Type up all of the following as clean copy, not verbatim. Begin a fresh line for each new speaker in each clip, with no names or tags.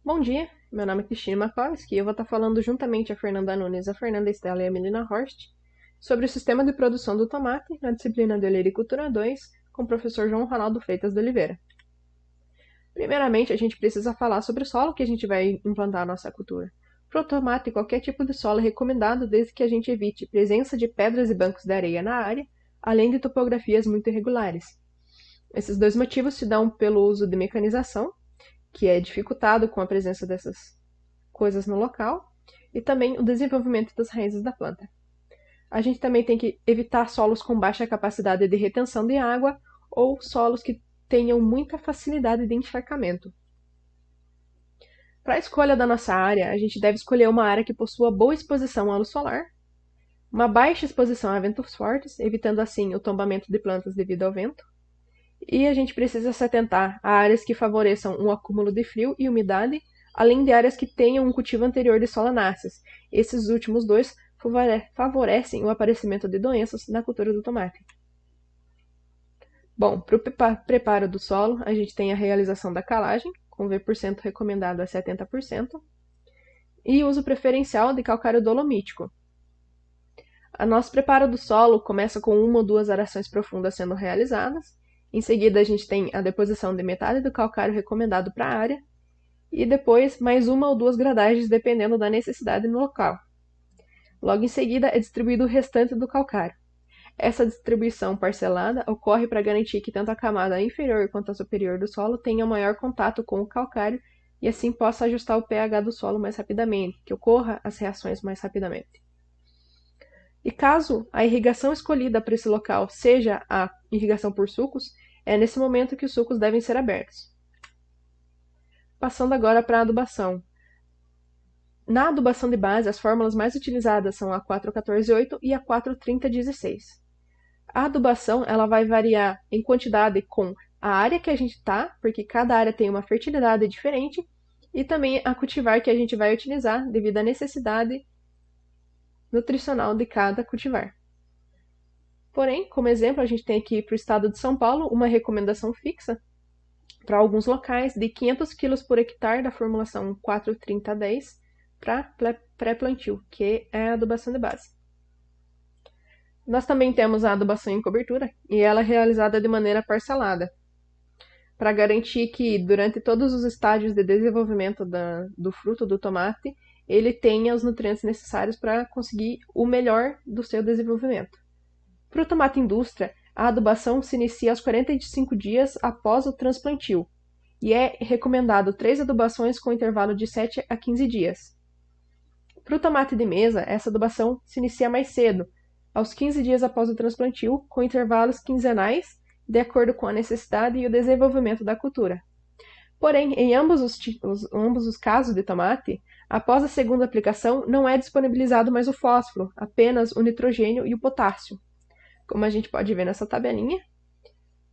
Bom dia, meu nome é Cristina Makowski e eu vou estar falando juntamente a Fernanda Nunes, a Fernanda Estela e a Melina Horst sobre o sistema de produção do tomate na disciplina de Olericultura 2 com o professor João Ronaldo Freitas de Oliveira. Primeiramente, a gente precisa falar sobre o solo que a gente vai implantar a nossa cultura. Para o tomate, qualquer tipo de solo é recomendado desde que a gente evite presença de pedras e bancos de areia na área, além de topografias muito irregulares. Esses dois motivos se dão pelo uso de mecanização, que é dificultado com a presença dessas coisas no local, e também o desenvolvimento das raízes da planta. A gente também tem que evitar solos com baixa capacidade de retenção de água ou solos que tenham muita facilidade de encharcamento. Para a escolha da nossa área, a gente deve escolher uma área que possua boa exposição à luz solar, uma baixa exposição a ventos fortes, evitando assim o tombamento de plantas devido ao vento, e a gente precisa se atentar a áreas que favoreçam um acúmulo de frio e umidade, além de áreas que tenham um cultivo anterior de solanáceas. Esses últimos dois favorecem o aparecimento de doenças na cultura do tomate. Bom, para o preparo do solo, a gente tem a realização da calagem, com V% recomendado a 70%, e uso preferencial de calcário dolomítico. O nosso preparo do solo começa com uma ou duas arações profundas sendo realizadas. Em seguida, a gente tem a deposição de metade do calcário recomendado para a área, e depois mais uma ou duas gradagens, dependendo da necessidade no local. Logo em seguida, é distribuído o restante do calcário. Essa distribuição parcelada ocorre para garantir que tanto a camada inferior quanto a superior do solo tenham maior contato com o calcário e assim possa ajustar o pH do solo mais rapidamente, que ocorra as reações mais rapidamente. E caso a irrigação escolhida para esse local seja a irrigação por sucos, é nesse momento que os sucos devem ser abertos. Passando agora para a adubação. Na adubação de base, as fórmulas mais utilizadas são a 4,14,8 e a 4,30,16. A adubação ela vai variar em quantidade com a área que a gente está, porque cada área tem uma fertilidade diferente, e também a cultivar que a gente vai utilizar devido à necessidade nutricional de cada cultivar. Porém, como exemplo, a gente tem aqui para o estado de São Paulo uma recomendação fixa para alguns locais de 500 kg por hectare da formulação 4,30,10 para pré-plantio, que é a adubação de base. Nós também temos a adubação em cobertura, e ela é realizada de maneira parcelada, para garantir que durante todos os estágios de desenvolvimento do fruto do tomate, ele tenha os nutrientes necessários para conseguir o melhor do seu desenvolvimento. Para o tomate indústria, a adubação se inicia aos 45 dias após o transplantio, e é recomendado 3 adubações com intervalo de 7 a 15 dias. Para o tomate de mesa, essa adubação se inicia mais cedo, aos 15 dias após o transplantio, com intervalos quinzenais, de acordo com a necessidade e o desenvolvimento da cultura. Porém, em ambos os casos de tomate, após a segunda aplicação, não é disponibilizado mais o fósforo, apenas o nitrogênio e o potássio. Como a gente pode ver nessa tabelinha,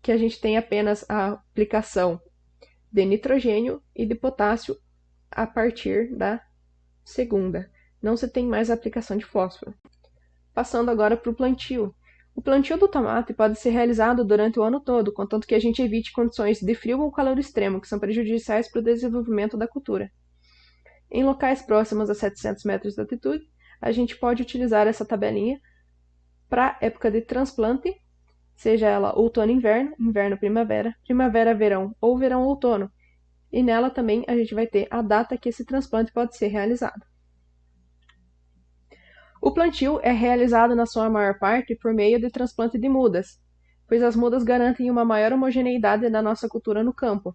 que a gente tem apenas a aplicação de nitrogênio e de potássio a partir da segunda. Não se tem mais a aplicação de fósforo. Passando agora para o plantio. O plantio do tomate pode ser realizado durante o ano todo, contanto que a gente evite condições de frio ou calor extremo, que são prejudiciais para o desenvolvimento da cultura. Em locais próximos a 700 metros de altitude, a gente pode utilizar essa tabelinha para época de transplante, seja ela outono-inverno, inverno-primavera, primavera-verão ou verão-outono. E nela também a gente vai ter a data que esse transplante pode ser realizado. O plantio é realizado na sua maior parte por meio de transplante de mudas, pois as mudas garantem uma maior homogeneidade da nossa cultura no campo.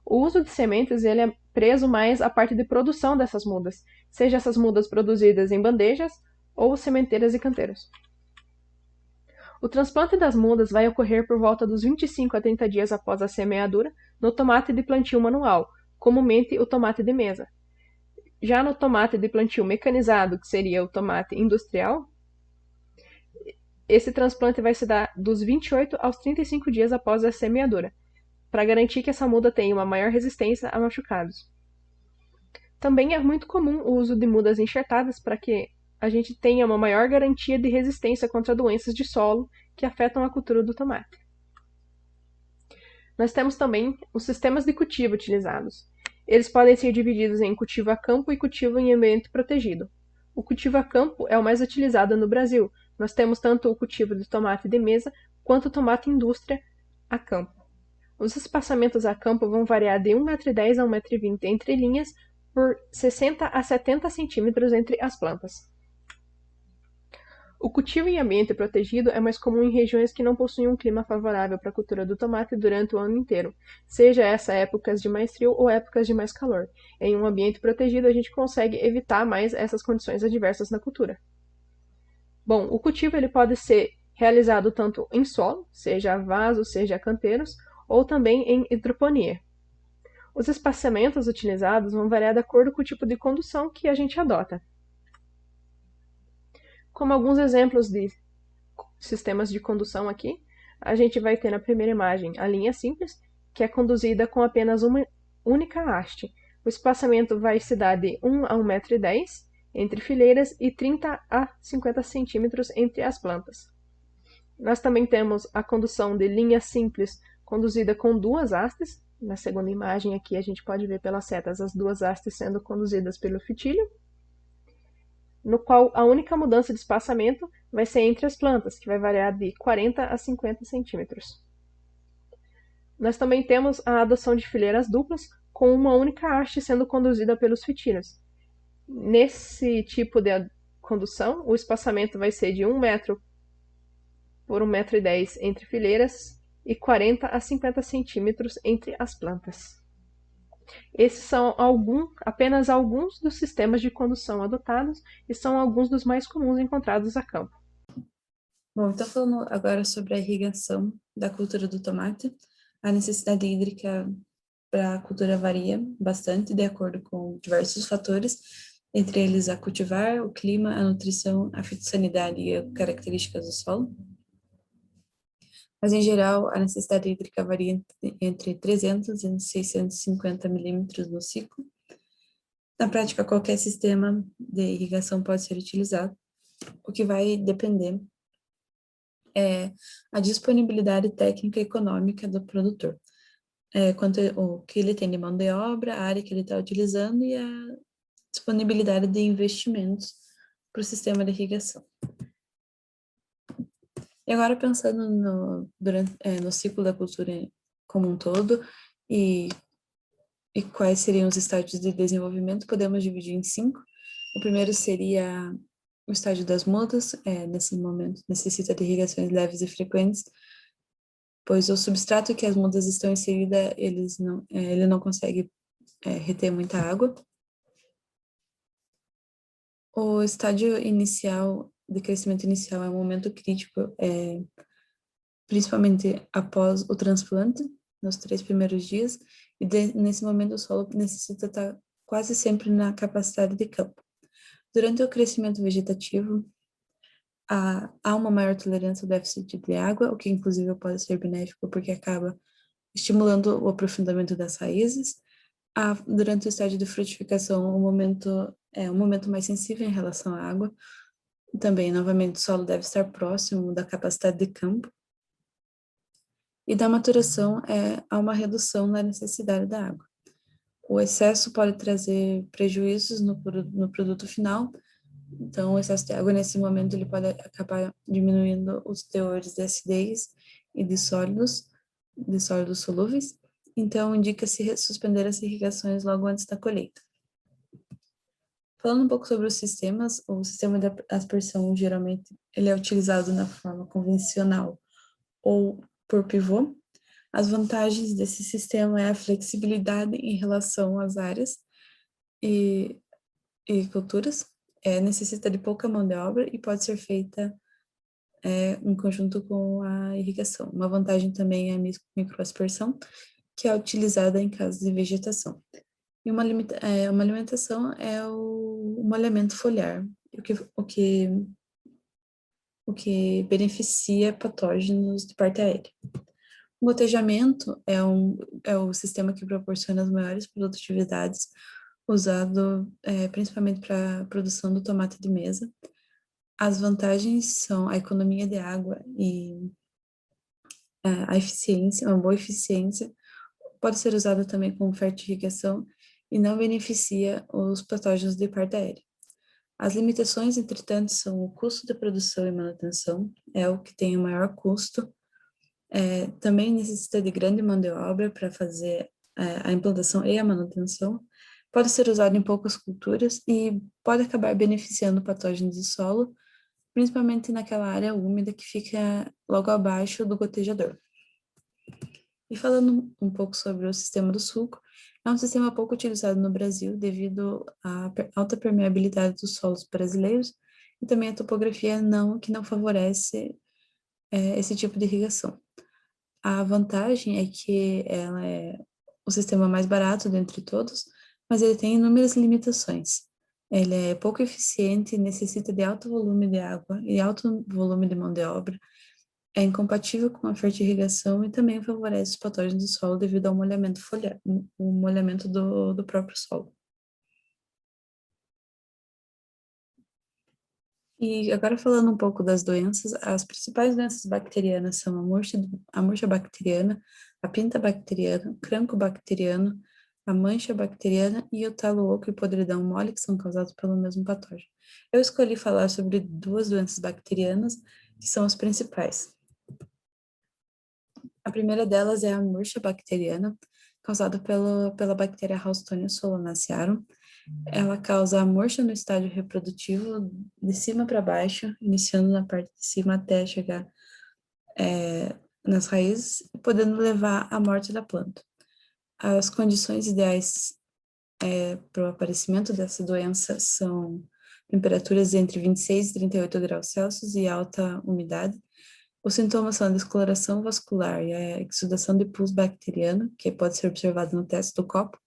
O uso de sementes ele é preso mais à parte de produção dessas mudas, seja essas mudas produzidas em bandejas ou sementeiras e canteiros. O transplante das mudas vai ocorrer por volta dos 25 a 30 dias após a semeadura no tomate de plantio manual, comumente o tomate de mesa. Já no tomate de plantio mecanizado, que seria o tomate industrial, esse transplante vai se dar dos 28 aos 35 dias após a semeadura, para garantir que essa muda tenha uma maior resistência a machucados. Também é muito comum o uso de mudas enxertadas para que a gente tenha uma maior garantia de resistência contra doenças de solo que afetam a cultura do tomate. Nós temos também os sistemas de cultivo utilizados. Eles podem ser divididos em cultivo a campo e cultivo em ambiente protegido. O cultivo a campo é o mais utilizado no Brasil. Nós temos tanto o cultivo de tomate de mesa quanto o tomate indústria a campo. Os espaçamentos a campo vão variar de 1,10 m a 1,20 m entre linhas por 60 a 70 centímetros entre as plantas. O cultivo em ambiente protegido é mais comum em regiões que não possuem um clima favorável para a cultura do tomate durante o ano inteiro, seja essa épocas de mais frio ou épocas de mais calor. Em um ambiente protegido, a gente consegue evitar mais essas condições adversas na cultura. Bom, o cultivo ele pode ser realizado tanto em solo, seja vasos, seja canteiros, ou também em hidroponia. Os espaçamentos utilizados vão variar de acordo com o tipo de condução que a gente adota. Como alguns exemplos de sistemas de condução aqui, a gente vai ter na primeira imagem a linha simples, que é conduzida com apenas uma única haste. O espaçamento vai se dar de 1 a 1,10 m entre fileiras e 30 a 50 centímetros entre as plantas. Nós também temos a condução de linha simples conduzida com duas hastes. Na segunda imagem aqui a gente pode ver pelas setas as duas hastes sendo conduzidas pelo fitilho, no qual a única mudança de espaçamento vai ser entre as plantas, que vai variar de 40 a 50 centímetros. Nós também temos a adoção de fileiras duplas, com uma única haste sendo conduzida pelos fitilhos. Nesse tipo de condução, o espaçamento vai ser de 1 metro por 1,10 m entre fileiras e 40 a 50 centímetros entre as plantas. Esses são apenas alguns dos sistemas de condução adotados e são alguns dos mais comuns encontrados a campo.
Bom, então falando agora sobre a irrigação da cultura do tomate, a necessidade hídrica para a cultura varia bastante de acordo com diversos fatores, entre eles a cultivar, o clima, a nutrição, a fitossanidade e as características do solo. Mas, em geral, a necessidade hídrica varia entre 300 e 650 milímetros no ciclo. Na prática, qualquer sistema de irrigação pode ser utilizado. O que vai depender é a disponibilidade técnica e econômica do produtor. Quanto o que ele tem de mão de obra, a área que ele está utilizando e a disponibilidade de investimentos para o sistema de irrigação. E agora pensando no ciclo da cultura como um todo e quais seriam os estágios de desenvolvimento, podemos dividir em 5. O primeiro seria o estágio das mudas, nesse momento necessita de irrigações leves e frequentes, pois o substrato que as mudas estão inseridas, ele não consegue reter muita água. O estágio inicial, de crescimento inicial, é um momento crítico, principalmente após o transplante, nos 3 primeiros dias, e nesse momento o solo necessita estar quase sempre na capacidade de campo. Durante o crescimento vegetativo, há uma maior tolerância ao déficit de água, o que inclusive pode ser benéfico porque acaba estimulando o aprofundamento das raízes. Durante o estágio de frutificação, é um momento mais sensível em relação à água. Também, novamente, o solo deve estar próximo da capacidade de campo. E da maturação, há uma redução na necessidade da água. O excesso pode trazer prejuízos no produto final. Então, o excesso de água, nesse momento, ele pode acabar diminuindo os teores de acidez e de sólidos solúveis. Então, indica-se suspender as irrigações logo antes da colheita. Falando um pouco sobre os sistemas, o sistema de aspersão, geralmente, ele é utilizado na forma convencional ou por pivô. As vantagens desse sistema é a flexibilidade em relação às áreas e culturas. Necessita de pouca mão de obra e pode ser feita em conjunto com a irrigação. Uma vantagem também é a microaspersão, que é utilizada em casos de vegetação. E uma alimentação é o molhamento foliar, o que beneficia patógenos de parte aérea. O gotejamento é o sistema que proporciona as maiores produtividades, usado principalmente para a produção do tomate de mesa. As vantagens são a economia de água e a eficiência, uma boa eficiência. Pode ser usado também como fertirrigação e não beneficia os patógenos de parto aéreo. As limitações, entretanto, são o custo da produção e manutenção, é o que tem o maior custo. Também necessita de grande mão de obra para fazer a implantação e a manutenção. Pode ser usado em poucas culturas e pode acabar beneficiando patógenos de solo, principalmente naquela área úmida que fica logo abaixo do gotejador. E falando um pouco sobre o sistema do sulco, é um sistema pouco utilizado no Brasil devido à alta permeabilidade dos solos brasileiros e também a topografia que não favorece esse tipo de irrigação. A vantagem é que ela é o sistema mais barato dentre todos, mas ele tem inúmeras limitações. Ele é pouco eficiente, necessita de alto volume de água e alto volume de mão de obra, é incompatível com a fertirrigação e também favorece os patógenos do solo devido ao molhamento foliar, o molhamento do próprio solo. E agora falando um pouco das doenças, as principais doenças bacterianas são a murcha bacteriana, a pinta bacteriana, o cranco bacteriano, a mancha bacteriana e o talo oco e podridão mole, que são causados pelo mesmo patógeno. Eu escolhi falar sobre duas doenças bacterianas, que são as principais. A primeira delas é a murcha bacteriana, causada pela bactéria Ralstonia solanacearum. Ela causa a murcha no estágio reprodutivo, de cima para baixo, iniciando na parte de cima até chegar nas raízes, podendo levar à morte da planta. As condições ideais para o aparecimento dessa doença são temperaturas entre 26 e 38 graus Celsius e alta umidade. Os sintomas são a descoloração vascular e a exudação de pus bacteriano, que pode ser observado no teste do copo,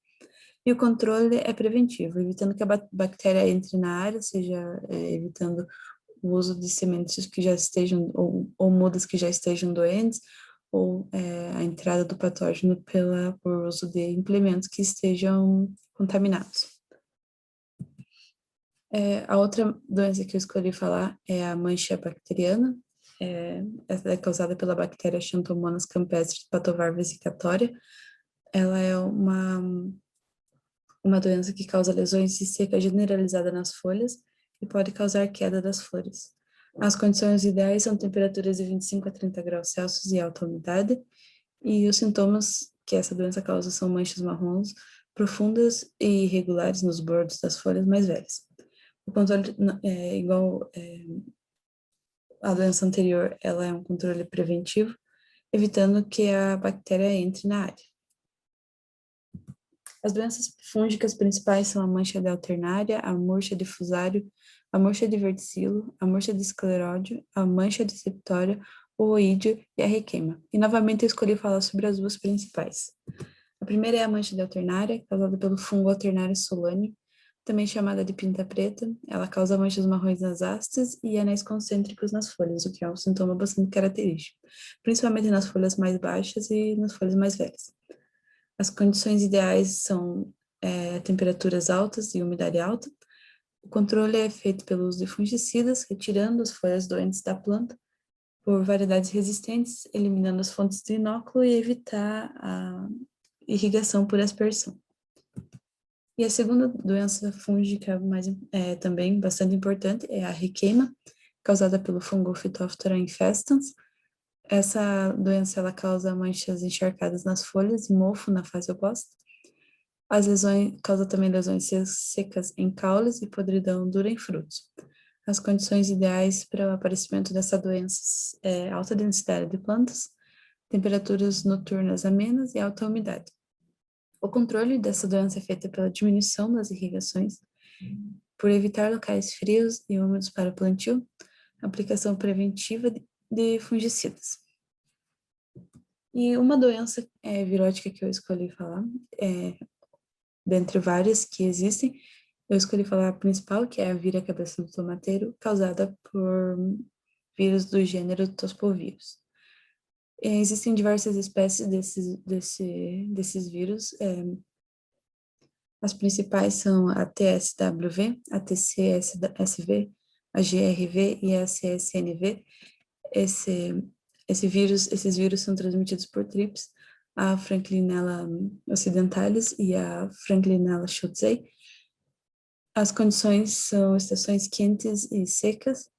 e o controle é preventivo, evitando que a bactéria entre na área, seja evitando o uso de sementes que já estejam, ou mudas que já estejam doentes, ou a entrada do patógeno por uso de implementos que estejam contaminados. A outra doença que eu escolhi falar é a mancha bacteriana. Essa é causada pela bactéria Xanthomonas campestris patovarves cicatória. Ela é uma doença que causa lesões de seca generalizada nas folhas e pode causar queda das flores. As condições ideais são temperaturas de 25 a 30 graus Celsius e alta umidade, e os sintomas que essa doença causa são manchas marrons profundas e irregulares nos bordos das folhas mais velhas. O controle é igual à doença anterior, ela é um controle preventivo, evitando que a bactéria entre na área. As doenças fúngicas principais são a mancha de alternária, a murcha de fusário, a murcha de verticilo, a murcha de escleródio, a mancha de septória, o oídio e a requeima. E novamente eu escolhi falar sobre as duas principais. A primeira é a mancha de alternária, causada pelo fungo Alternaria solani, também chamada de pinta preta. Ela causa manchas marrons nas hastes e anéis concêntricos nas folhas, o que é um sintoma bastante característico, principalmente nas folhas mais baixas e nas folhas mais velhas. As condições ideais são temperaturas altas e umidade alta. O controle é feito pelo uso de fungicidas, retirando as folhas doentes da planta por variedades resistentes, eliminando as fontes de inóculo e evitar a irrigação por aspersão. E a segunda doença fúngica também bastante importante é a requeima, causada pelo fungo Phytophthora infestans. Essa doença ela causa manchas encharcadas nas folhas e mofo na fase oposta. As lesões causa também lesões secas em caules e podridão dura em frutos. As condições ideais para o aparecimento dessa doença é alta densidade de plantas, temperaturas noturnas amenas e alta umidade. O controle dessa doença é feito pela diminuição das irrigações, por evitar locais frios e úmidos para o plantio, aplicação preventiva de fungicidas. E uma doença virótica que eu escolhi falar, dentre várias que existem, eu escolhi falar a principal, que é a vira cabeça do tomateiro, causada por vírus do gênero Tospovírus. Existem diversas espécies desses vírus. As principais são a TSWV, a TCSV, a GRV e a CSNV. Esses vírus são transmitidos por trips, a Franklinella occidentalis e a Franklinella schuttzii. As condições são estações quentes e secas.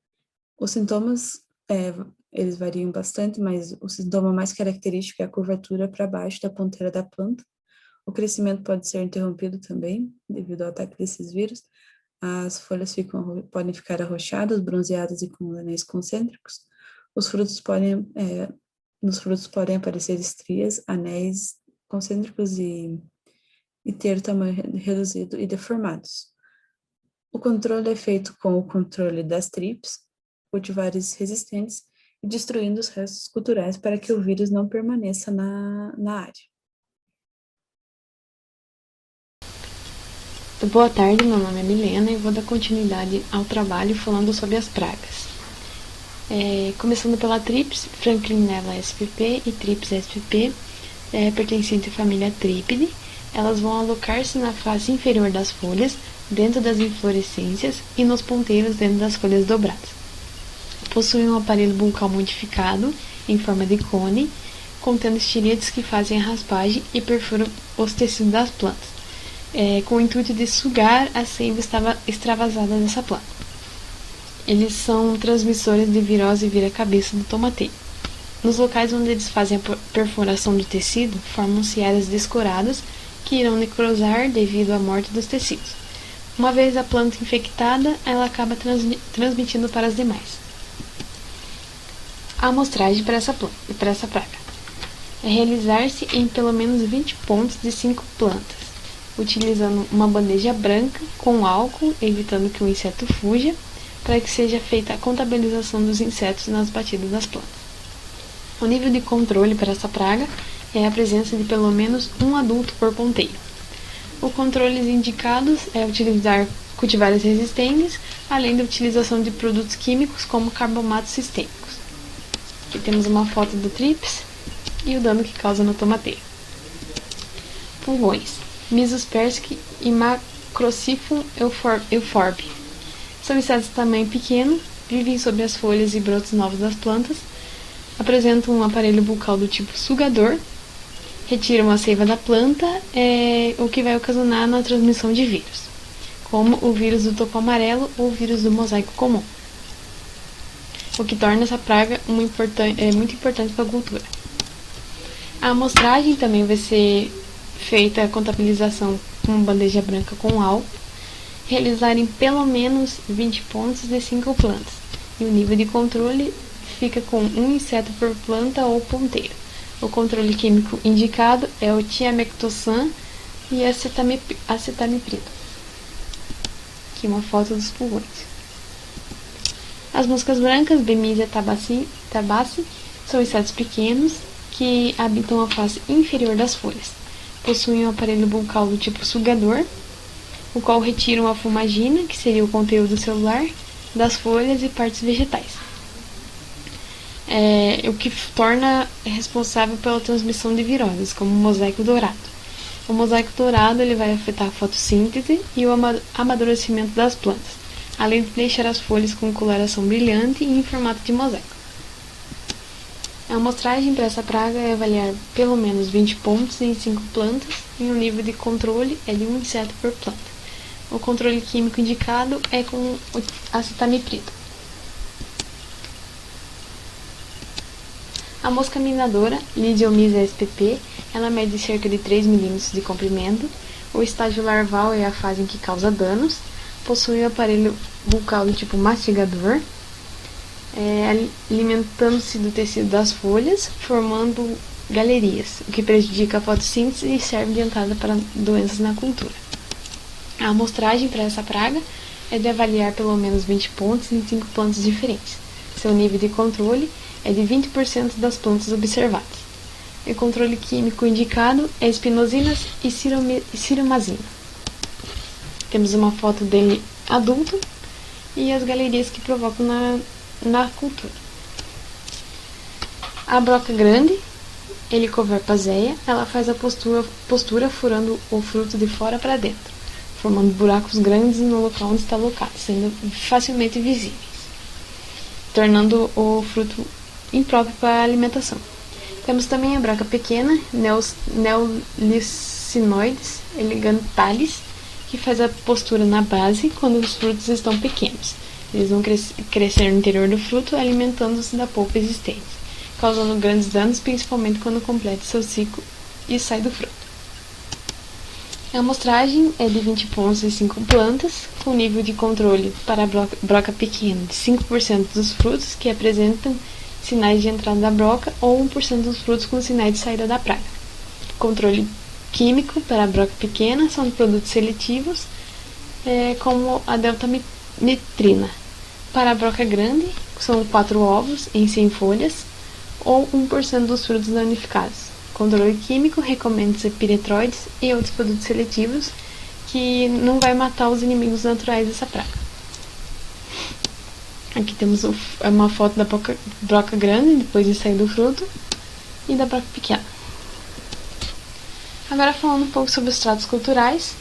Os sintomas, eles variam bastante, mas o sintoma mais característico é a curvatura para baixo da ponteira da planta. O crescimento pode ser interrompido também, devido ao ataque desses vírus. As folhas podem ficar arroxadas, bronzeadas e com anéis concêntricos. Nos frutos podem aparecer estrias, anéis concêntricos e ter tamanho reduzido e deformados. O controle é feito com o controle das TRIPs, cultivares resistentes, e destruindo os restos culturais para que o vírus não permaneça na área.
Boa tarde, meu nome é Milena e vou dar continuidade ao trabalho falando sobre as pragas. Começando pela TRIPS, Franklinella spp e TRIPS spp, pertencentes à família Trípide. Elas vão alocar-se na face inferior das folhas, dentro das inflorescências e nos ponteiros dentro das folhas dobradas. Possuem um aparelho bucal modificado, em forma de cone, contendo estilídeos que fazem a raspagem e perfuram os tecidos das plantas, com o intuito de sugar a seiva extravasada dessa planta. Eles são transmissores de virose vira-cabeça do tomateiro. Nos locais onde eles fazem a perfuração do tecido, formam-se áreas descoradas que irão necrosar devido à morte dos tecidos. Uma vez a planta infectada, ela acaba transmitindo para as demais. A amostragem para essa praga é realizar-se em pelo menos 20 pontos de 5 plantas, utilizando uma bandeja branca com álcool, evitando que o inseto fuja, para que seja feita a contabilização dos insetos nas batidas das plantas. O nível de controle para essa praga é a presença de pelo menos um adulto por ponteiro. Os controles indicados é utilizar cultivares resistentes, além da utilização de produtos químicos como carbomatos sistêmicos. Aqui temos uma foto do TRIPS e o dano que causa no tomateiro. Pulgões: Myzus persicae e Macrociphum euphorbi. São insetos de tamanho pequeno, vivem sobre as folhas e brotos novos das plantas, apresentam um aparelho bucal do tipo sugador, retiram a seiva da planta, o que vai ocasionar na transmissão de vírus, como o vírus do toco amarelo ou o vírus do mosaico comum, o que torna essa praga muito importante para a cultura. A amostragem também vai ser feita a contabilização com bandeja branca com álcool, realizarem pelo menos 20 pontos de 5 plantas, e o nível de controle fica com um inseto por planta ou ponteiro. O controle químico indicado é o tiamectosan e acetamiprid. Aqui uma foto dos pulgões. As moscas brancas, Bemisia tabaci, são insetos pequenos que habitam a face inferior das folhas. Possuem um aparelho bucal do tipo sugador, o qual retiram a fumagina, que seria o conteúdo celular, das folhas e partes vegetais. O que torna responsável pela transmissão de viroses, como o mosaico dourado. O mosaico dourado ele vai afetar a fotossíntese e o amadurecimento das plantas, além de deixar as folhas com coloração brilhante e em formato de mosaico. A amostragem para essa praga é avaliar pelo menos 20 pontos em 5 plantas e o nível de controle é de um inseto por planta. O controle químico indicado é com acetamiprid. A mosca minadora, Lidiomysia spp, ela mede cerca de 3 mm de comprimento. O estágio larval é a fase em que causa danos. Possui um aparelho bucal do tipo mastigador, alimentando-se do tecido das folhas, formando galerias, o que prejudica a fotossíntese e serve de entrada para doenças na cultura. A amostragem para essa praga é de avaliar pelo menos 20 pontos em 5 plantas diferentes. Seu nível de controle é de 20% das plantas observadas. O controle químico indicado é espinosina e ciromazina. Temos uma foto dele adulto e as galerias que provocam na cultura. A broca grande, Helicoverpa zeia, ela faz a postura furando o fruto de fora para dentro, formando buracos grandes no local onde está alocado, sendo facilmente visíveis, tornando o fruto impróprio para a alimentação. Temos também a broca pequena, Neolicinoides elegantalis, que faz a postura na base quando os frutos estão pequenos. Eles vão crescer no interior do fruto, alimentando-se da polpa existente, causando grandes danos, principalmente quando completa seu ciclo e sai do fruto. A amostragem é de 20 pontos e 5 plantas, com nível de controle para a broca pequena de 5% dos frutos que apresentam sinais de entrada da broca ou 1% dos frutos com sinais de saída da praga. Controle químico para a broca pequena são produtos seletivos, como a deltamitrina. Para a broca grande, são 4 ovos em 100 folhas ou 1% dos frutos danificados. Controle químico, recomenda-se piretroides e outros produtos seletivos que não vai matar os inimigos naturais dessa praga. Aqui temos uma foto da broca grande, depois de sair do fruto, e da broca pequena. Agora falando um pouco sobre os tratos culturais,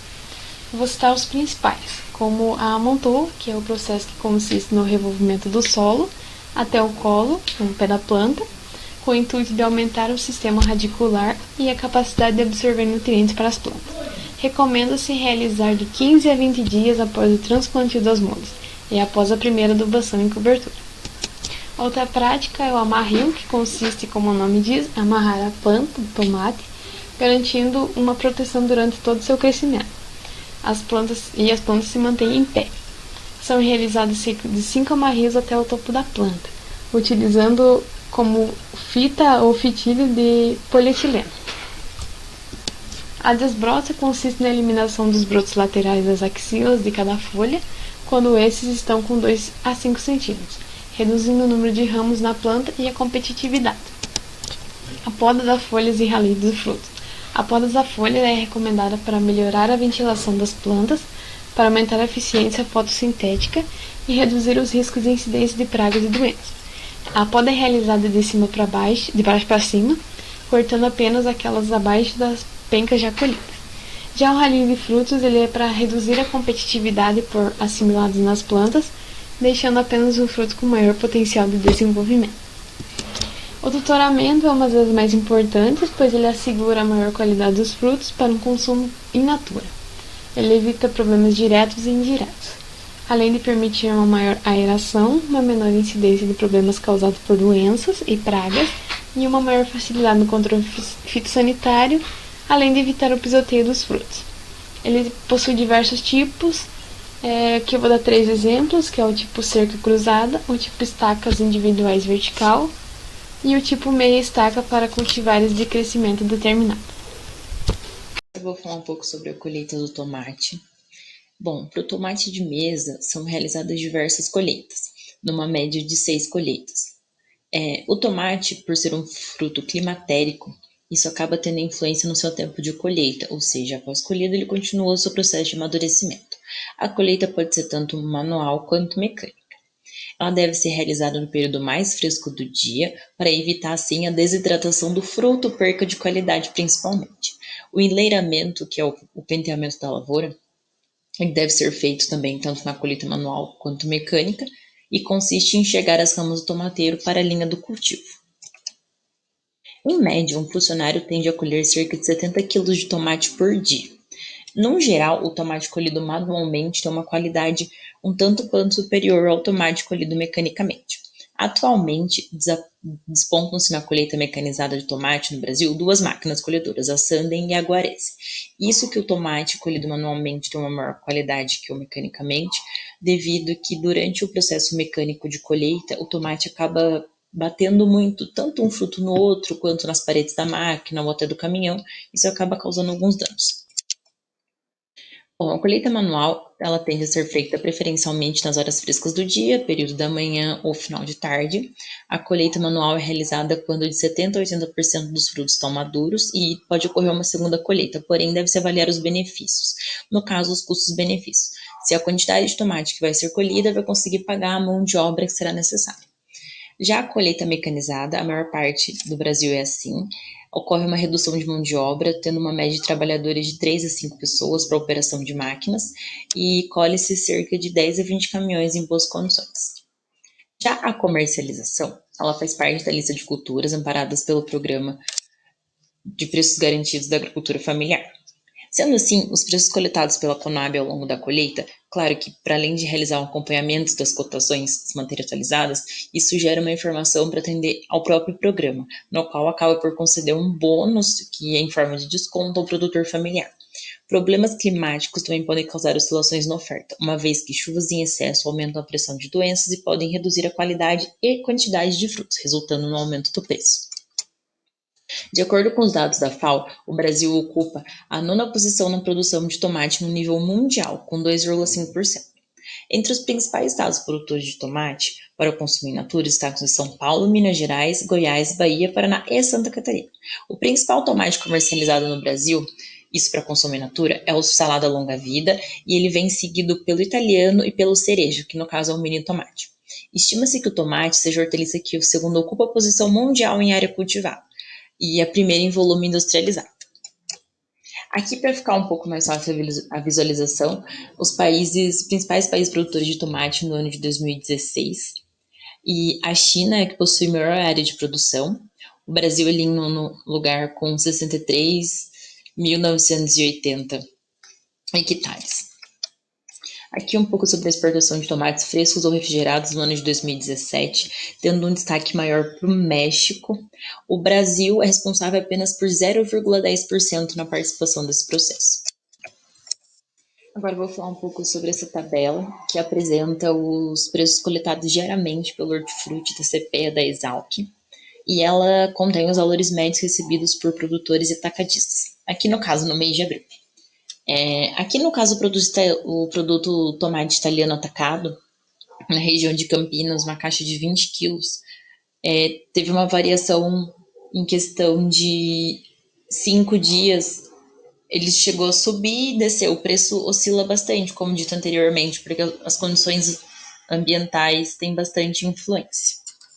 vou citar os principais, como a amontoa, que é o processo que consiste no revolvimento do solo até o colo, no pé da planta, com o intuito de aumentar o sistema radicular e a capacidade de absorver nutrientes para as plantas. Recomenda-se realizar de 15 a 20 dias após o transplantio das mudas e após a primeira adubação em cobertura. Outra prática é o amarrio, que consiste, como o nome diz, amarrar a planta do tomate, garantindo uma proteção durante todo o seu crescimento. As plantas se mantêm em pé. São realizados de 5 amarrios até o topo da planta, utilizando como fita ou fitilho de polietileno. A desbroça consiste na eliminação dos brotos laterais das axilas de cada folha, quando esses estão com 2 a 5 centímetros, reduzindo o número de ramos na planta e a competitividade. A poda das folhas e raleiros do fruto. A poda da folha é recomendada para melhorar a ventilação das plantas, para aumentar a eficiência fotossintética e reduzir os riscos de incidência de pragas e doenças. A poda é realizada de baixo para cima, cortando apenas aquelas abaixo das pencas já colhidas. Já o ralio de frutos ele é para reduzir a competitividade por assimilados nas plantas, deixando apenas o fruto com maior potencial de desenvolvimento. O tutoramento é uma das mais importantes, pois ele assegura a maior qualidade dos frutos para um consumo in natura. Ele evita problemas diretos e indiretos, além de permitir uma maior aeração, uma menor incidência de problemas causados por doenças e pragas e uma maior facilidade no controle fitossanitário, além de evitar o pisoteio dos frutos. Ele possui diversos tipos, que eu vou dar 3 exemplos, que é o tipo cerca cruzada, o tipo estacas individuais vertical e o tipo meia estaca para cultivares de crescimento determinado.
Eu vou falar um pouco sobre a colheita do tomate. Bom, para o tomate de mesa são realizadas diversas colheitas, numa média de 6 colheitas. O tomate, por ser um fruto climatérico, isso acaba tendo influência no seu tempo de colheita, ou seja, após colhida ele continua o seu processo de amadurecimento. A colheita pode ser tanto manual quanto mecânica. Ela deve ser realizada no período mais fresco do dia, para evitar assim a desidratação do fruto, perca de qualidade principalmente. O enleiramento, que é o penteamento da lavoura, ele deve ser feito também tanto na colheita manual quanto mecânica e consiste em chegar as ramas do tomateiro para a linha do cultivo. Em média, um funcionário tende a colher cerca de 70 kg de tomate por dia. No geral, o tomate colhido manualmente tem uma qualidade um tanto quanto superior ao tomate colhido mecanicamente. Atualmente, despontam-se na colheita mecanizada de tomate no Brasil 2 máquinas colhedoras, a Sanden e a Guarese. Isso que o tomate colhido manualmente tem uma maior qualidade que o mecanicamente, devido que durante o processo mecânico de colheita, o tomate acaba batendo muito, tanto um fruto no outro, quanto nas paredes da máquina ou até do caminhão, isso acaba causando alguns danos. Bom, a colheita manual, ela tende a ser feita preferencialmente nas horas frescas do dia, período da manhã ou final de tarde. A colheita manual é realizada quando de 70% a 80% dos frutos estão maduros e pode ocorrer uma segunda colheita, porém deve-se avaliar os benefícios. No caso, os custos-benefícios. Se a quantidade de tomate que vai ser colhida vai conseguir pagar a mão de obra que será necessária. Já a colheita mecanizada, a maior parte do Brasil é assim, ocorre uma redução de mão de obra, tendo uma média de trabalhadores de 3 a 5 pessoas para a operação de máquinas e colhe-se cerca de 10 a 20 caminhões em boas condições. Já a comercialização, ela faz parte da lista de culturas amparadas pelo Programa de Preços Garantidos da Agricultura Familiar. Sendo assim, os preços coletados pela Conab ao longo da colheita, claro que para além de realizar um acompanhamento das cotações se manterem atualizadas, isso gera uma informação para atender ao próprio programa, no qual acaba por conceder um bônus que é em forma de desconto ao produtor familiar. Problemas climáticos também podem causar oscilações na oferta, uma vez que chuvas em excesso aumentam a pressão de doenças e podem reduzir a qualidade e quantidade de frutos, resultando no aumento do preço. De acordo com os dados da FAO, o Brasil ocupa a 9ª posição na produção de tomate no nível mundial, com 2,5%. Entre os principais estados produtores de tomate para o consumo in natura estão São Paulo, Minas Gerais, Goiás, Bahia, Paraná e Santa Catarina. O principal tomate comercializado no Brasil, isso para consumo in natura, é o salada longa vida e ele vem seguido pelo italiano e pelo cerejo, que no caso é o mini tomate. Estima-se que o tomate seja a hortaliça que o segundo ocupa a posição mundial em área cultivada e a primeira em volume industrializado. Aqui, para ficar um pouco mais fácil a visualização, os principais países produtores de tomate no ano de 2016, e a China é que possui a maior área de produção, o Brasil ali em 9º lugar com 63.980 hectares. Aqui um pouco sobre a exportação de tomates frescos ou refrigerados no ano de 2017, tendo um destaque maior para o México. O Brasil é responsável apenas por 0,10% na participação desse processo. Agora vou falar um pouco sobre essa tabela, que apresenta os preços coletados diariamente pelo Hortifruti da CPEA da Exalc, e ela contém os valores médios recebidos por produtores e atacadistas, aqui no caso no mês de abril. Aqui no caso o produto tomate italiano atacado, na região de Campinas, uma caixa de 20 quilos, teve uma variação em questão de 5 dias, ele chegou a subir e descer, o preço oscila bastante, como dito anteriormente, porque as condições ambientais têm bastante influência.